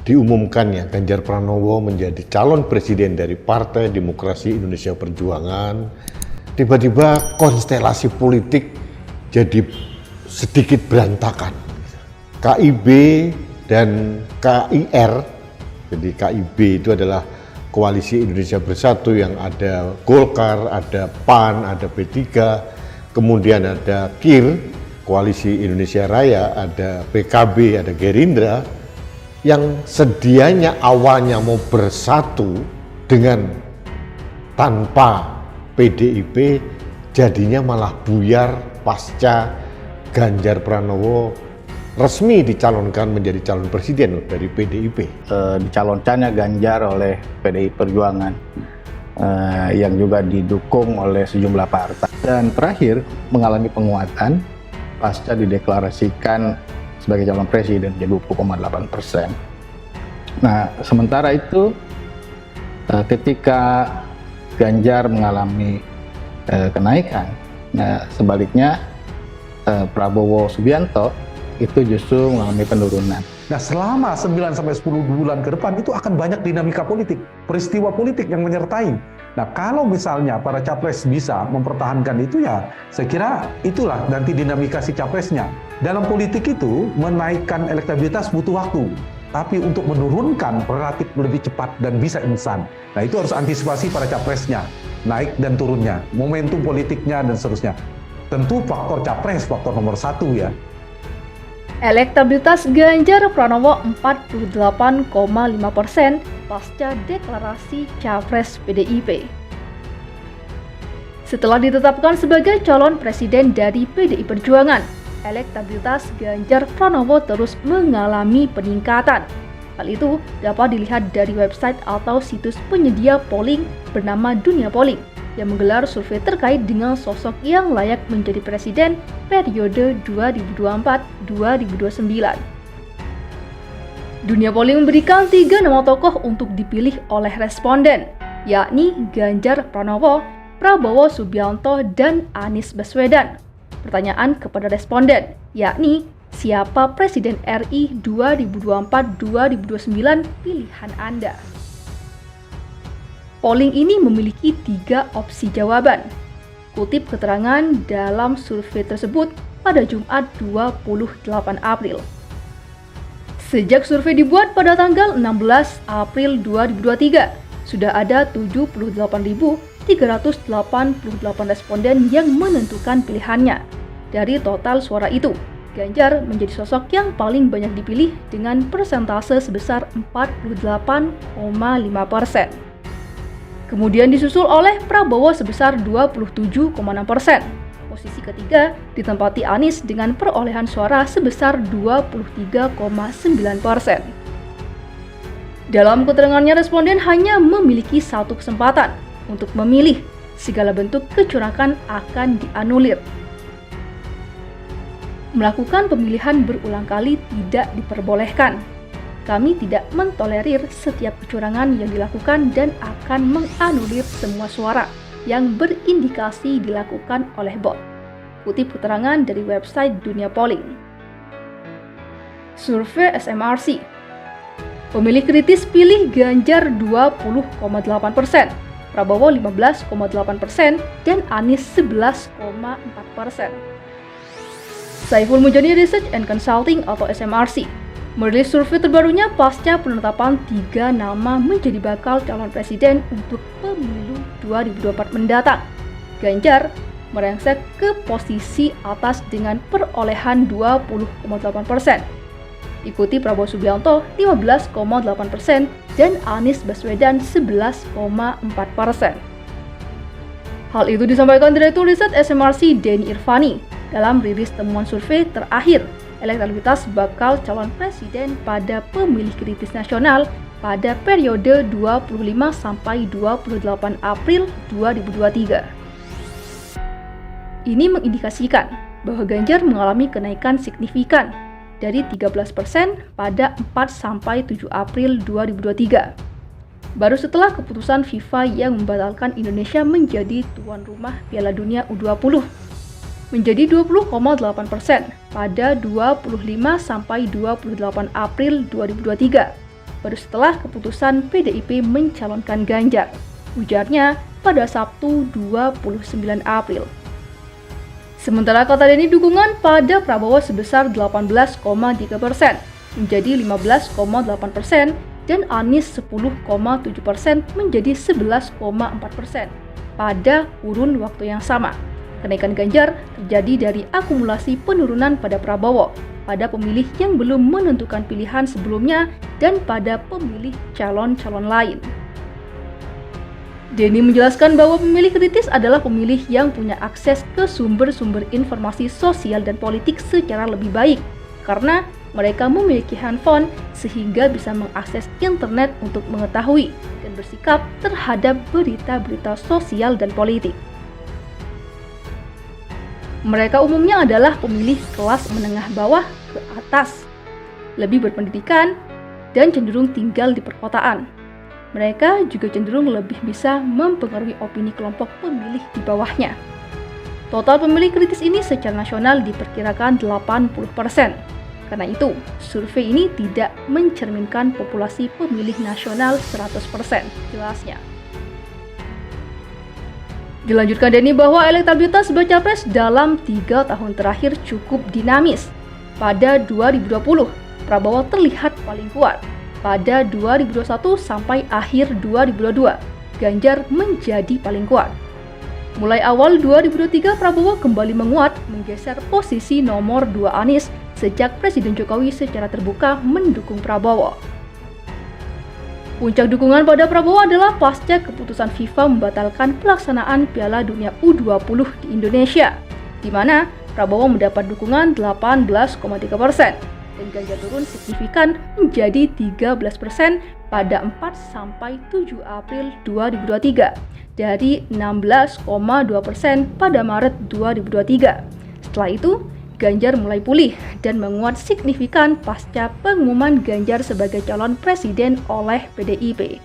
diumumkannya Ganjar Pranowo menjadi calon presiden dari Partai Demokrasi Indonesia Perjuangan, tiba-tiba konstelasi politik jadi sedikit berantakan. KIB dan KIR, jadi KIB itu adalah Koalisi Indonesia Bersatu yang ada Golkar, ada PAN, ada P3, kemudian ada KIR, Koalisi Indonesia Raya, ada PKB, ada Gerindra, yang sedianya awalnya mau bersatu dengan tanpa PDIP, jadinya malah buyar pasca Ganjar Pranowo resmi dicalonkan menjadi calon presiden dari PDIP. Dicalonkannya Ganjar oleh PDI Perjuangan yang juga didukung oleh sejumlah partai. Dan terakhir mengalami penguatan pasca dideklarasikan sebagai calon presiden jadi 20,8%. Nah, sementara itu ketika Ganjar mengalami kenaikan, nah sebaliknya Prabowo Subianto itu justru mengalami penurunan. Nah, selama 9-10 bulan ke depan itu akan banyak dinamika politik, peristiwa politik yang menyertai. Nah, kalau misalnya para capres bisa mempertahankan itu, ya saya kira itulah nanti dinamika si capresnya. Dalam politik itu, menaikkan elektabilitas butuh waktu, tapi untuk menurunkan relatif lebih cepat dan bisa instan. Nah, itu harus antisipasi para capresnya, naik dan turunnya, momentum politiknya dan seterusnya. Tentu faktor capres, faktor nomor satu ya. Elektabilitas Ganjar Pranowo 48,5% pasca deklarasi Capres PDIP. Setelah ditetapkan sebagai calon presiden dari PDI Perjuangan, elektabilitas Ganjar Pranowo terus mengalami peningkatan. Hal itu dapat dilihat dari website atau situs penyedia polling bernama Dunia Polling yang menggelar survei terkait dengan sosok yang layak menjadi presiden periode 2024-2029. Dunia Polling memberikan 3 nama tokoh untuk dipilih oleh responden, yakni Ganjar Pranowo, Prabowo Subianto, dan Anies Baswedan. Pertanyaan kepada responden, yakni siapa Presiden RI 2024-2029 pilihan Anda? Polling ini memiliki 3 opsi jawaban. Kutip keterangan dalam survei tersebut pada Jumat 28 April. Sejak survei dibuat pada tanggal 16 April 2023, sudah ada 78.388 responden yang menentukan pilihannya. Dari total suara itu, Ganjar menjadi sosok yang paling banyak dipilih dengan persentase sebesar 48,5%. Kemudian disusul oleh Prabowo sebesar 27,6%. Posisi ketiga ditempati Anies dengan perolehan suara sebesar 23,9%. Dalam keterangannya, responden hanya memiliki 1 kesempatan untuk memilih. Segala bentuk kecurangan akan dianulir. Melakukan pemilihan berulang kali tidak diperbolehkan. Kami tidak mentolerir setiap kecurangan yang dilakukan dan akan menganulir semua suara yang berindikasi dilakukan oleh bot. Kutip keterangan dari website Dunia Polling. Survei SMRC. Pemilih kritis pilih Ganjar 20,8%, Prabowo 15,8%, dan Anies 11,4%. Saiful Mujani Research and Consulting atau SMRC merilis survei terbarunya pasca penetapan 3 nama menjadi bakal calon presiden untuk pemilu 2024 mendatang. Ganjar melengsek ke posisi atas dengan perolehan 20,8%. Ikuti Prabowo Subianto 15,8% dan Anies Baswedan 11,4%. Hal itu disampaikan Direktur Riset SMRC Denny Irvani dalam rilis temuan survei terakhir elektabilitas bakal calon presiden pada pemilih kritis nasional pada periode 25 sampai 28 April 2023. Ini mengindikasikan bahwa Ganjar mengalami kenaikan signifikan dari 13% pada 4 sampai 7 April 2023. Baru setelah keputusan FIFA yang membatalkan Indonesia menjadi tuan rumah Piala Dunia U20 menjadi 20,8% pada 25 sampai 28 April 2023 baru setelah keputusan PDIP mencalonkan Ganjar, ujarnya pada Sabtu 29 April. Sementara kata Denny, dukungan pada Prabowo sebesar 18,3% menjadi 15,8% dan Anies 10,7% menjadi 11,4% pada kurun waktu yang sama. Kenaikan Ganjar terjadi dari akumulasi penurunan pada Prabowo, pada pemilih yang belum menentukan pilihan sebelumnya, dan pada pemilih calon-calon lain. Denny menjelaskan bahwa pemilih kritis adalah pemilih yang punya akses ke sumber-sumber informasi sosial dan politik secara lebih baik, karena mereka memiliki handphone sehingga bisa mengakses internet untuk mengetahui dan bersikap terhadap berita-berita sosial dan politik. Mereka umumnya adalah pemilih kelas menengah bawah ke atas, lebih berpendidikan, dan cenderung tinggal di perkotaan. Mereka juga cenderung lebih bisa mempengaruhi opini kelompok pemilih di bawahnya. Total pemilih kritis ini secara nasional diperkirakan 80%. Karena itu, survei ini tidak mencerminkan populasi pemilih nasional 100%, jelasnya. Dilanjutkan Denny bahwa elektabilitas baca pres dalam 3 tahun terakhir cukup dinamis. Pada 2020, Prabowo terlihat paling kuat. Pada 2021 sampai akhir 2022, Ganjar menjadi paling kuat. Mulai awal 2023, Prabowo kembali menguat, menggeser posisi nomor 2 Anies sejak Presiden Jokowi secara terbuka mendukung Prabowo. Puncak dukungan pada Prabowo adalah pasca keputusan FIFA membatalkan pelaksanaan Piala Dunia U20 di Indonesia, di mana Prabowo mendapat dukungan 18,3% dan Ganjar turun signifikan menjadi 13% pada 4-7 April 2023 dari 16,2% pada Maret 2023. Setelah itu, Ganjar mulai pulih dan menguat signifikan pasca pengumuman Ganjar sebagai calon presiden oleh PDIP.